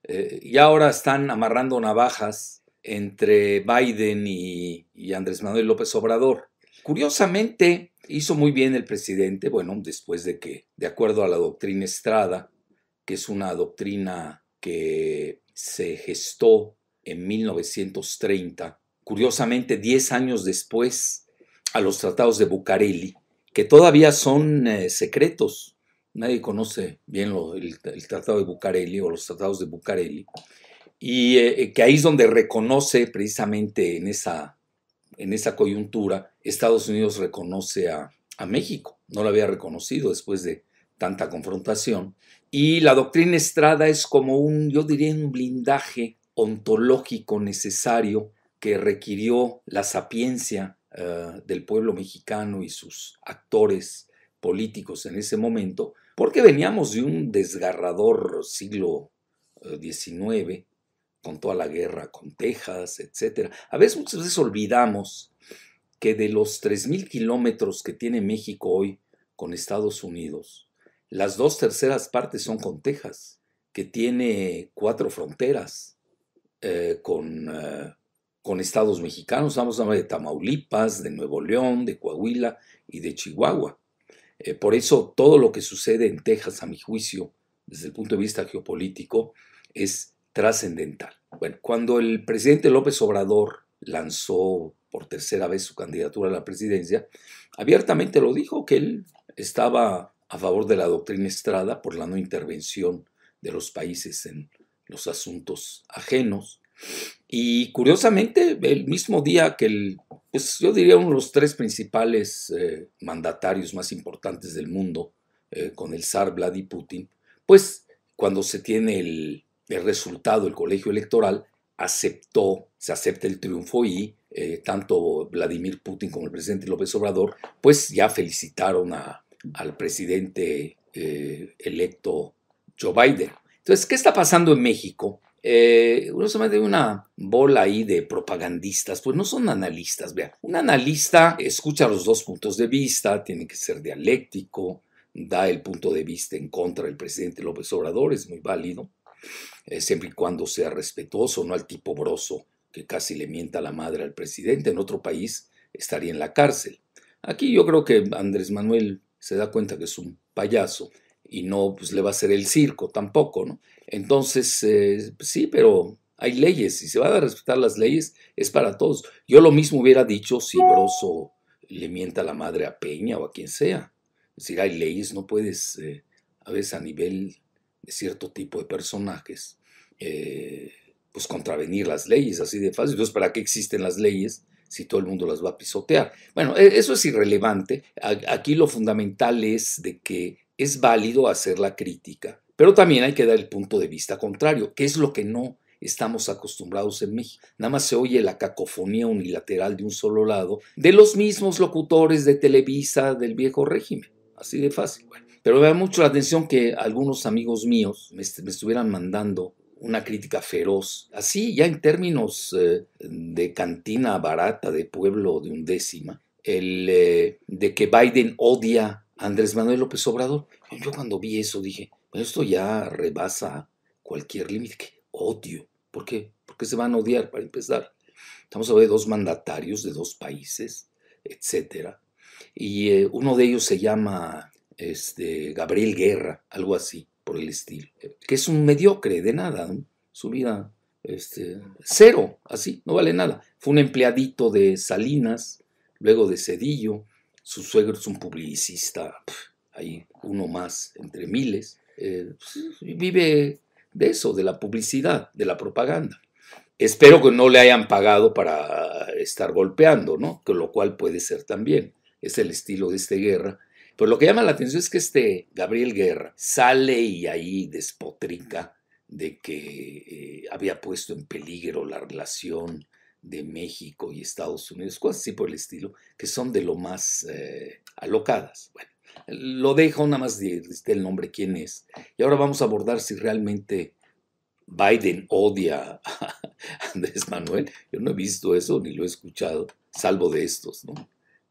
Y ahora están amarrando navajas entre Biden y Andrés Manuel López Obrador. Curiosamente, hizo muy bien el presidente, bueno, después de que, de acuerdo a la doctrina Estrada, que es una doctrina que se gestó en 1930, curiosamente 10 años después, a los tratados de Bucareli, que todavía son secretos. Nadie conoce bien el Tratado de Bucareli o los tratados de Bucareli, y que ahí es donde reconoce precisamente en esa coyuntura, Estados Unidos reconoce a México. No lo había reconocido después de tanta confrontación. Y la doctrina Estrada es como yo diría, un blindaje ontológico necesario que requirió la sapiencia del pueblo mexicano y sus actores políticos en ese momento, porque veníamos de un desgarrador siglo XIX, con toda la guerra con Texas, etcétera. Muchas veces olvidamos que de los 3,000 kilómetros que tiene México hoy con Estados Unidos, las 2/3 partes son con Texas, que tiene 4 fronteras con estados mexicanos. Estamos hablando de Tamaulipas, de Nuevo León, de Coahuila y de Chihuahua. Por eso todo lo que sucede en Texas, a mi juicio, desde el punto de vista geopolítico, es trascendental. Bueno, cuando el presidente López Obrador lanzó por tercera vez su candidatura a la presidencia, abiertamente lo dijo, que él estaba a favor de la doctrina Estrada por la no intervención de los países en los asuntos ajenos. Y curiosamente, el mismo día que pues yo diría uno de los 3 principales mandatarios más importantes del mundo, con el zar Vladimir Putin, pues cuando se tiene el resultado del colegio electoral, se acepta el triunfo y tanto Vladimir Putin como el presidente López Obrador, pues ya felicitaron al presidente electo Joe Biden. Entonces, ¿qué está pasando en México? Uno se mete una bola ahí de propagandistas, pues no son analistas. Vean, un analista escucha los 2 puntos de vista, tiene que ser dialéctico, da el punto de vista en contra del presidente López Obrador, es muy válido, siempre y cuando sea respetuoso, no al tipo broso que casi le mienta la madre al presidente. En otro país estaría en la cárcel. Aquí yo creo que Andrés Manuel se da cuenta que es un payaso y no pues, le va a hacer el circo tampoco, ¿no? Entonces, sí, pero hay leyes y se van a respetar las leyes, es para todos. Yo lo mismo hubiera dicho si Broso le mienta la madre a Peña o a quien sea. Es decir, hay leyes, no puedes, a veces a nivel de cierto tipo de personajes, pues contravenir las leyes así de fácil. Entonces, ¿para qué existen las leyes si todo el mundo las va a pisotear? Bueno, eso es irrelevante. Aquí lo fundamental es de que es válido hacer la crítica, pero también hay que dar el punto de vista contrario, que es lo que no estamos acostumbrados en México. Nada más se oye la cacofonía unilateral de un solo lado, de los mismos locutores de Televisa del viejo régimen. Así de fácil. Bueno, pero me da mucho la atención que algunos amigos míos me estuvieran mandando una crítica feroz, así ya en términos de cantina barata de pueblo de undécima, de que Biden odia a Andrés Manuel López Obrador. Yo cuando vi eso dije, bueno, esto ya rebasa cualquier límite. ¿Qué odio? ¿Por qué? ¿Por qué se van a odiar para empezar? Estamos hablando de 2 mandatarios de 2 países, etcétera. Y uno de ellos se llama Gabriel Guerra, algo así por el estilo, que es un mediocre de nada, ¿no? Su vida cero, así, no vale nada. Fue un empleadito de Salinas, luego de Cedillo, su suegro es un publicista, hay uno más entre miles, vive de eso, de la publicidad, de la propaganda. Espero que no le hayan pagado para estar golpeando, ¿no? Con lo cual puede ser también. Es el estilo de Guerra. Pero lo que llama la atención es que Gabriel Guerra sale y ahí despotrica de que había puesto en peligro la relación de México y Estados Unidos, cosas así por el estilo, que son de lo más alocadas. Bueno, lo dejo, nada más de el nombre quién es. Y ahora vamos a abordar si realmente Biden odia a Andrés Manuel. Yo no he visto eso ni lo he escuchado, salvo de estos, ¿no?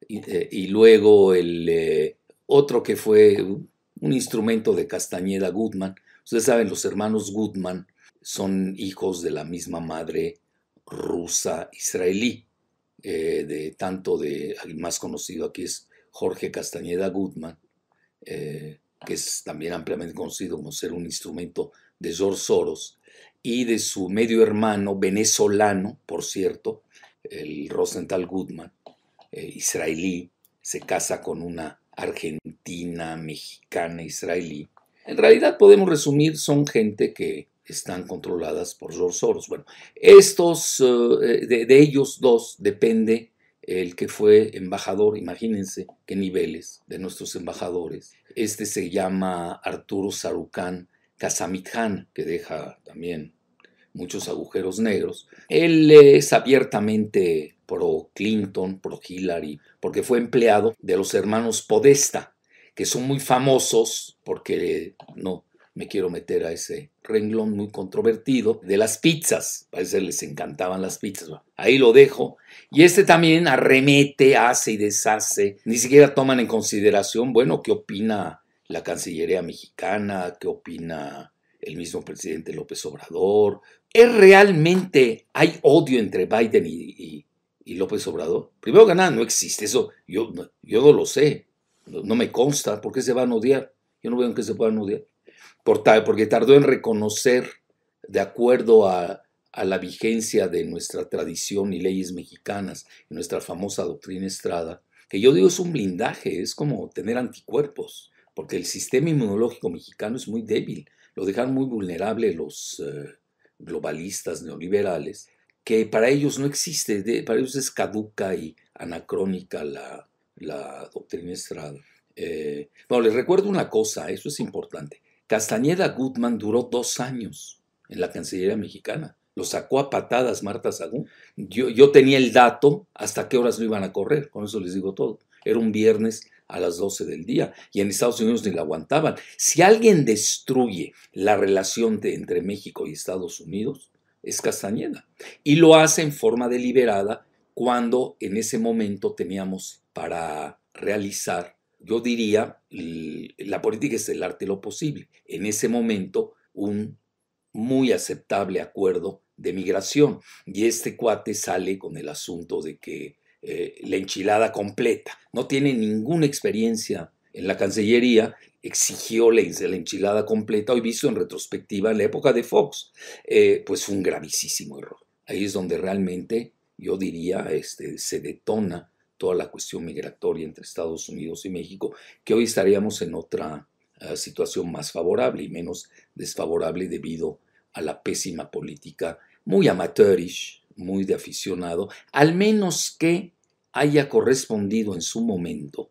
Y luego el otro que fue un instrumento de Castañeda Goodman. Ustedes saben, los hermanos Goodman son hijos de la misma madre rusa-israelí, el más conocido aquí es Jorge Castañeda Gutman, que es también ampliamente conocido como ser un instrumento de George Soros, y de su medio hermano venezolano, por cierto, el Rosenthal Gutman, israelí, se casa con una argentina, mexicana, israelí. En realidad podemos resumir, son gente que están controladas por George Soros. Bueno, de ellos dos depende el que fue embajador, imagínense qué niveles de nuestros embajadores. Este se llama Arturo Sarucán Casamitján, que deja también muchos agujeros negros. Él es abiertamente pro Clinton, pro Hillary, porque fue empleado de los hermanos Podesta, que son muy famosos porque no me quiero meter a ese renglón muy controvertido de las pizzas. Parece que les encantaban las pizzas. Ahí lo dejo. Y este también arremete, hace y deshace. Ni siquiera toman en consideración, bueno, qué opina la Cancillería mexicana, qué opina el mismo presidente López Obrador. ¿Es realmente, hay odio entre Biden y López Obrador? Primero que nada, no existe. Eso yo no lo sé. No me consta. ¿Por qué se van a odiar? Yo no veo en qué se puedan odiar. Porque tardó en reconocer, de acuerdo a la vigencia de nuestra tradición y leyes mexicanas, y nuestra famosa doctrina Estrada, que yo digo es un blindaje, es como tener anticuerpos, porque el sistema inmunológico mexicano es muy débil, lo dejan muy vulnerable los globalistas neoliberales, que para ellos no existe, para ellos es caduca y anacrónica la doctrina Estrada. Bueno, les recuerdo una cosa, eso es importante. Castañeda Gutman duró 2 años en la Cancillería mexicana. Lo sacó a patadas Marta Sagún. Yo tenía el dato hasta qué horas lo iban a correr, con eso les digo todo. Era un viernes a las 12 del día y en Estados Unidos ni la aguantaban. Si alguien destruye la relación entre México y Estados Unidos, es Castañeda. Y lo hace en forma deliberada cuando en ese momento teníamos para realizar, yo diría, la política es el arte de lo posible. En ese momento, un muy aceptable acuerdo de migración. Y este cuate sale con el asunto de que la enchilada completa, no tiene ninguna experiencia en la Cancillería, exigió la enchilada completa, hoy visto en retrospectiva en la época de Fox, pues fue un gravísimo error. Ahí es donde realmente, yo diría, se detona toda la cuestión migratoria entre Estados Unidos y México, que hoy estaríamos en otra situación más favorable y menos desfavorable debido a la pésima política, muy amateurish, muy de aficionado, al menos que haya correspondido en su momento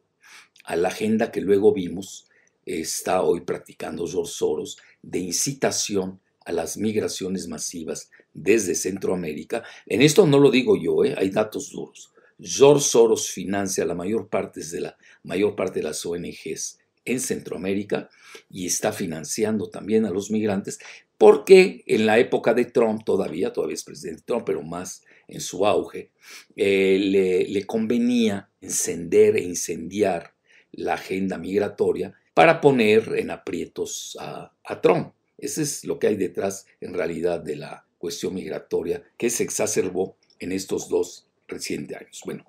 a la agenda que luego vimos está hoy practicando George Soros de incitación a las migraciones masivas desde Centroamérica. En esto no lo digo yo, hay datos duros. George Soros financia la mayor parte de las ONGs en Centroamérica y está financiando también a los migrantes porque en la época de Trump, todavía es presidente Trump, pero más en su auge, le convenía encender e incendiar la agenda migratoria para poner en aprietos a Trump. Eso es lo que hay detrás en realidad de la cuestión migratoria que se exacerbó en estos 2 recientes años. Bueno,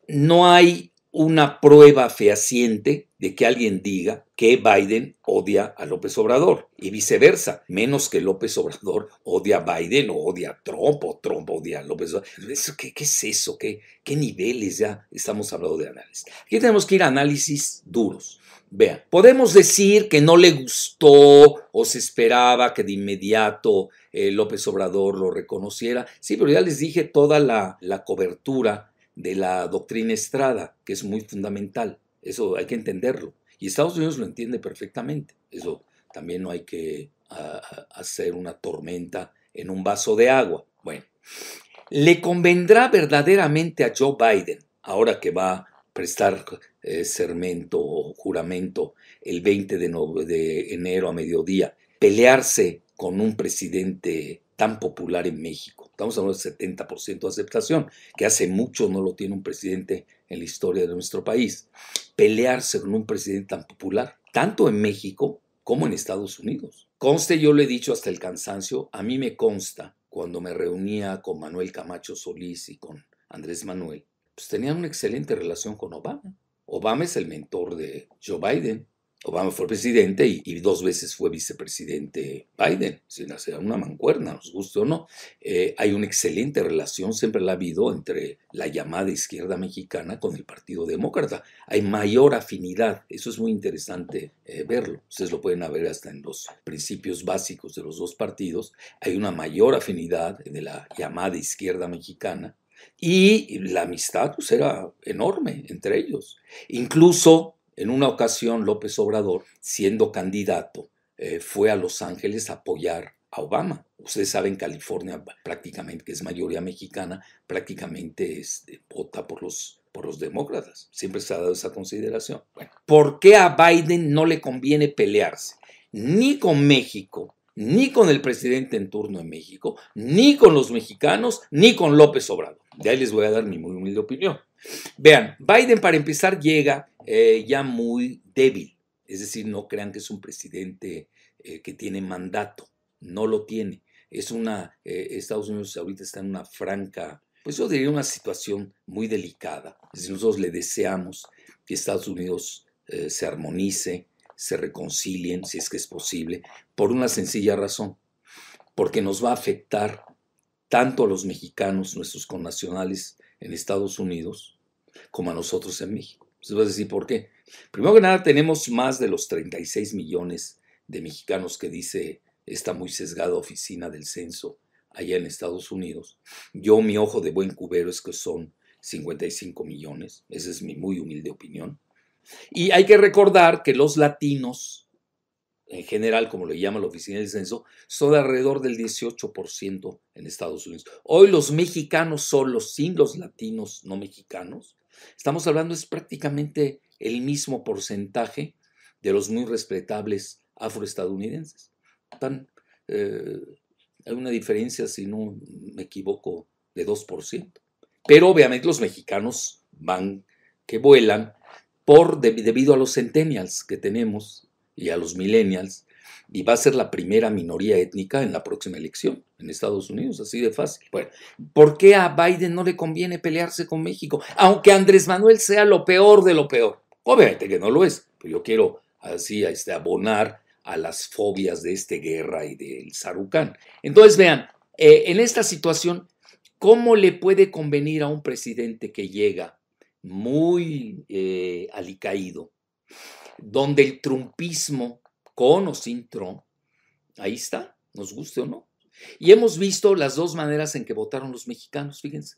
no hay una prueba fehaciente de que alguien diga que Biden odia a López Obrador y viceversa, menos que López Obrador odia a Biden o odia a Trump o Trump odia a López Obrador. ¿Qué es eso? ¿Qué niveles ya estamos hablando de análisis? Aquí tenemos que ir a análisis duros. Vean, podemos decir que no le gustó o se esperaba que de inmediato López Obrador lo reconociera. Sí, pero ya les dije toda la cobertura de la doctrina Estrada, que es muy fundamental. Eso hay que entenderlo. Y Estados Unidos lo entiende perfectamente. Eso también no hay que hacer una tormenta en un vaso de agua. Bueno, ¿le convendrá verdaderamente a Joe Biden, ahora que va a prestar sermento o juramento el 20 de enero a mediodía, pelearse con un presidente tan popular en México? Estamos hablando del 70% de aceptación, que hace mucho no lo tiene un presidente en la historia de nuestro país. Pelearse con un presidente tan popular, tanto en México como en Estados Unidos. Conste, yo lo he dicho hasta el cansancio, a mí me consta cuando me reunía con Manuel Camacho Solís y con Andrés Manuel, pues tenían una excelente relación con Obama. Obama es el mentor de Joe Biden. Obama fue presidente y 2 veces fue vicepresidente Biden, sin hacer una mancuerna, nos guste o no. Hay una excelente relación, siempre la ha habido, entre la llamada izquierda mexicana con el Partido Demócrata. Hay mayor afinidad, eso es muy interesante verlo. Ustedes lo pueden ver hasta en los principios básicos de los dos partidos. Hay una mayor afinidad de la llamada izquierda mexicana y la amistad pues, era enorme entre ellos. Incluso en una ocasión, López Obrador, siendo candidato, fue a Los Ángeles a apoyar a Obama. Ustedes saben, California, prácticamente, que es mayoría mexicana, prácticamente vota por los demócratas. Siempre se ha dado esa consideración. Bueno, ¿por qué a Biden no le conviene pelearse? Ni con México, ni con el presidente en turno de México, ni con los mexicanos, ni con López Obrador. De ahí les voy a dar mi muy humilde opinión. Vean, Biden para empezar llega ya muy débil, es decir, no crean que es un presidente que tiene mandato, no lo tiene. Estados Unidos ahorita está en una franca, pues yo diría una situación muy delicada. Es decir, nosotros le deseamos que Estados Unidos se armonice, se reconcilien, si es que es posible, por una sencilla razón, porque nos va a afectar tanto a los mexicanos, nuestros connacionales en Estados Unidos, como a nosotros en México. Entonces vas a decir, ¿por qué? Primero que nada, tenemos más de los 36 millones de mexicanos que dice esta muy sesgada oficina del censo allá en Estados Unidos. Mi ojo de buen cubero es que son 55 millones. Esa es mi muy humilde opinión. Y hay que recordar que los latinos, en general, como le llama la oficina del censo, son de alrededor del 18% en Estados Unidos. Hoy los mexicanos solos, sin los latinos no mexicanos, estamos hablando es prácticamente el mismo porcentaje de los muy respetables afroestadounidenses. Hay una diferencia, si no me equivoco, de 2%. Pero obviamente los mexicanos van que vuelan debido a los centennials que tenemos y a los millennials, y va a ser la primera minoría étnica en la próxima elección en Estados Unidos, así de fácil. Bueno, ¿por qué a Biden no le conviene pelearse con México? Aunque Andrés Manuel sea lo peor de lo peor. Obviamente que no lo es, pero yo quiero así abonar a las fobias de guerra y del Sarucán. Entonces, vean, en esta situación, ¿cómo le puede convenir a un presidente que llega muy alicaído, donde el trumpismo, con o sin Trump, ahí está, nos guste o no? Y hemos visto las dos maneras en que votaron los mexicanos, fíjense.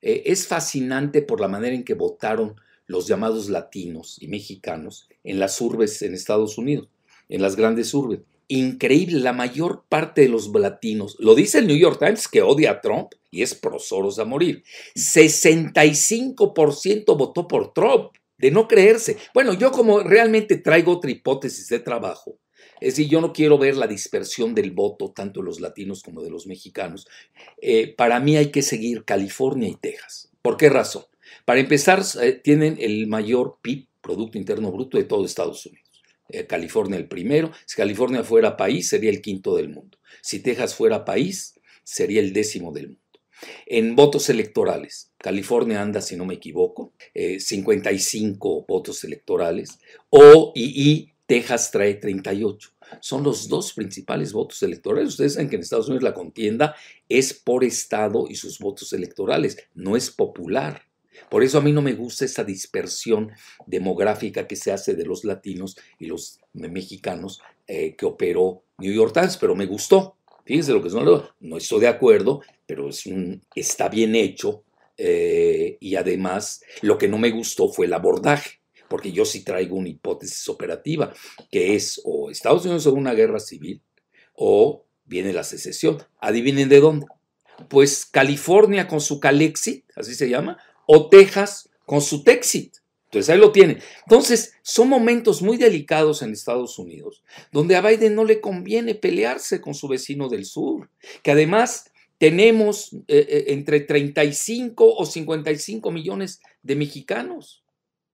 Es fascinante por la manera en que votaron los llamados latinos y mexicanos en las urbes en Estados Unidos, en las grandes urbes. Increíble, la mayor parte de los latinos, lo dice el New York Times, que odia a Trump y es pro Soros a morir. 65% votó por Trump, de no creerse. Bueno, yo como realmente traigo otra hipótesis de trabajo, es decir, yo no quiero ver la dispersión del voto, tanto de los latinos como de los mexicanos. Para mí hay que seguir California y Texas. ¿Por qué razón? Para empezar, tienen el mayor PIB, Producto Interno Bruto, de todo Estados Unidos. California el primero. Si California fuera país, sería el quinto del mundo. Si Texas fuera país, sería el 10º del mundo. En votos electorales, California anda, si no me equivoco, 55 votos electorales, y Texas trae 38. Son los dos principales votos electorales. Ustedes saben que en Estados Unidos la contienda es por estado y sus votos electorales, no es popular. Por eso a mí no me gusta esa dispersión demográfica que se hace de los latinos y los mexicanos que operó New York Times, pero me gustó. Fíjense lo que no estoy de acuerdo, pero está bien hecho, y además lo que no me gustó fue el abordaje, porque yo sí traigo una hipótesis operativa, que es o Estados Unidos en una guerra civil o viene la secesión. Adivinen de dónde. Pues California con su Calexit, así se llama, o Texas con su Texit. Entonces ahí lo tienen. Entonces son momentos muy delicados en Estados Unidos, donde a Biden no le conviene pelearse con su vecino del sur, que además tenemos entre 35 o 55 millones de mexicanos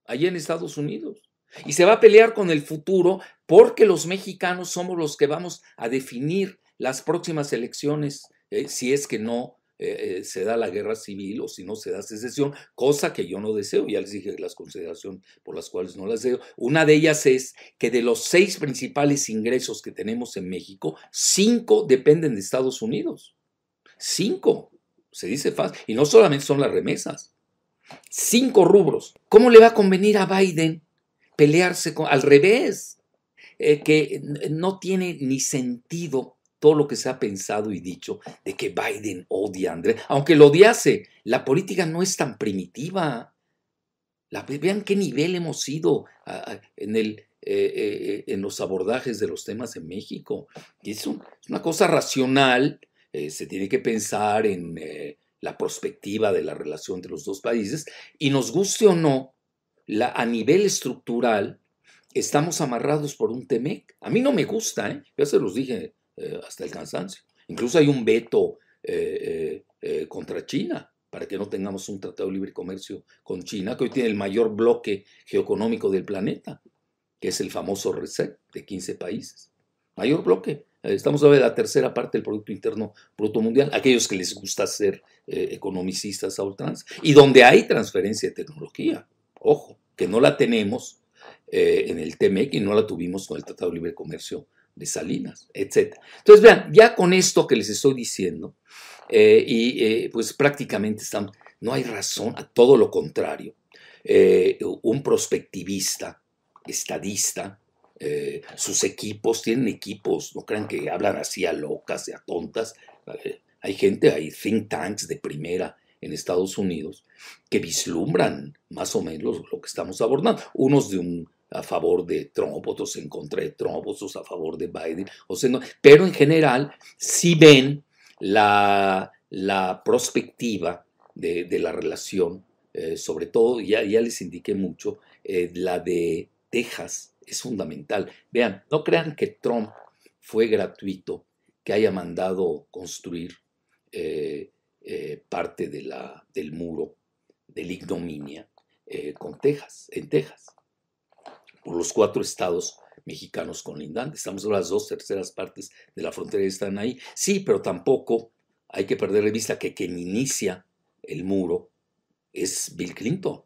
allá en Estados Unidos. Y se va a pelear con el futuro porque los mexicanos somos los que vamos a definir las próximas elecciones, si es que no se da la guerra civil o si no se da secesión, cosa que yo no deseo. Ya les dije las consideraciones por las cuales no las deseo. Una de ellas es que de los 6 principales ingresos que tenemos en México, 5 dependen de Estados Unidos. 5, se dice fácil. Y no solamente son las remesas. 5 rubros. ¿Cómo le va a convenir a Biden pelearse al revés? Que no tiene ni sentido todo lo que se ha pensado y dicho de que Biden odia a Andrés, aunque lo odiase. La política no es tan primitiva. Vean qué nivel hemos ido en los abordajes de los temas en México. Y es una cosa racional. Se tiene que pensar en la perspectiva de la relación entre los dos países, y nos guste o no, a nivel estructural, estamos amarrados por un TEMEC. A mí no me gusta, ya se los dije hasta el cansancio. Incluso hay un veto contra China para que no tengamos un tratado de libre comercio con China, que hoy tiene el mayor bloque geoeconómico del planeta, que es el famoso RCEP de 15 países. Mayor bloque. Estamos hablando de la tercera parte del Producto Interno Bruto Mundial, aquellos que les gusta ser economicistas a ultranza, y donde hay transferencia de tecnología. Ojo, que no la tenemos en el TEMEC y no la tuvimos con el Tratado de Libre Comercio de Salinas, etc. Entonces, vean, ya con esto que les estoy diciendo, pues prácticamente no hay razón, a todo lo contrario. Un prospectivista, estadista, sus equipos, tienen equipos, no crean que hablan así a locas y a tontas. Hay gente, hay think tanks de primera en Estados Unidos que vislumbran más o menos lo que estamos abordando. Unos a favor de Trump, otros en contra de Trump, otros a favor de Biden, no, pero en general sí ven la perspectiva de la relación, sobre todo, ya les indiqué mucho, la de Texas es fundamental. Vean, no crean que Trump fue gratuito, que haya mandado construir parte del muro de la ignominia en Texas, por los 4 estados mexicanos colindantes. Estamos en las 2/3 partes de la frontera que están ahí. Sí, pero tampoco hay que perder de vista que quien inicia el muro es Bill Clinton.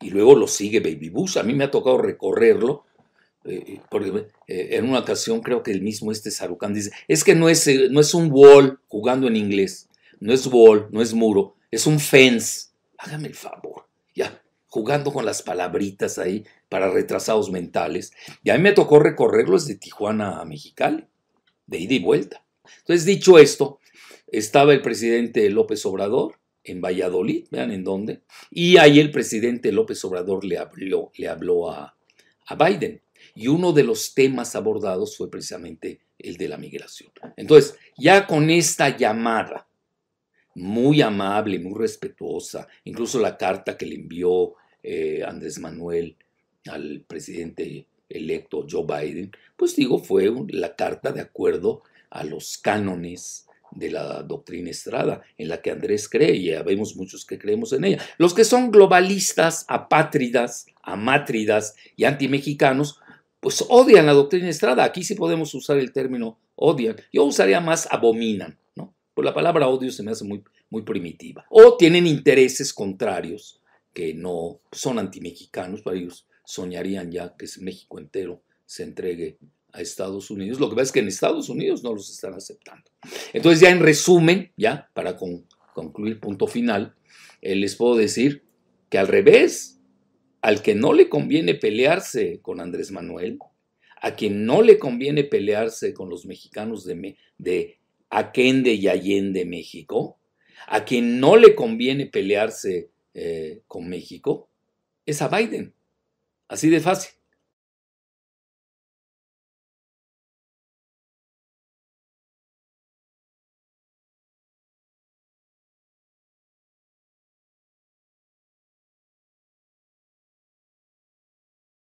Y luego lo sigue Baby Bush. A mí me ha tocado recorrerlo, porque en una ocasión creo que el mismo Sarucán dice, es que no es un wall, jugando en inglés, no es wall, no es muro, es un fence. Hágame el favor, ya, jugando con las palabritas ahí para retrasados mentales. Y a mí me tocó recorrerlo desde Tijuana a Mexicali, de ida y vuelta. Entonces, dicho esto, estaba el presidente López Obrador en Valladolid, vean en dónde, y ahí el presidente López Obrador le habló a Biden, y uno de los temas abordados fue precisamente el de la migración. Entonces, ya con esta llamada, muy amable, muy respetuosa, incluso la carta que le envió Andrés Manuel al presidente electo Joe Biden, pues digo, fue la carta de acuerdo a los cánones de la doctrina Estrada, en la que Andrés cree, y ya vemos muchos que creemos en ella. Los que son globalistas, apátridas, amátridas y antimexicanos, pues odian la doctrina Estrada. Aquí sí podemos usar el término odian. Yo usaría más abominan, ¿no? Pues la palabra odio se me hace muy, muy primitiva. O tienen intereses contrarios que no son antimexicanos, para ellos soñarían ya que México entero se entregue a Estados Unidos. Lo que pasa es que en Estados Unidos no los están aceptando. Entonces, ya en resumen, ya para concluir, punto final, les puedo decir que al revés, al que no le conviene pelearse con Andrés Manuel, a quien no le conviene pelearse con los mexicanos de Aquende y Allende, México, a quien no le conviene pelearse con México, es a Biden. Así de fácil.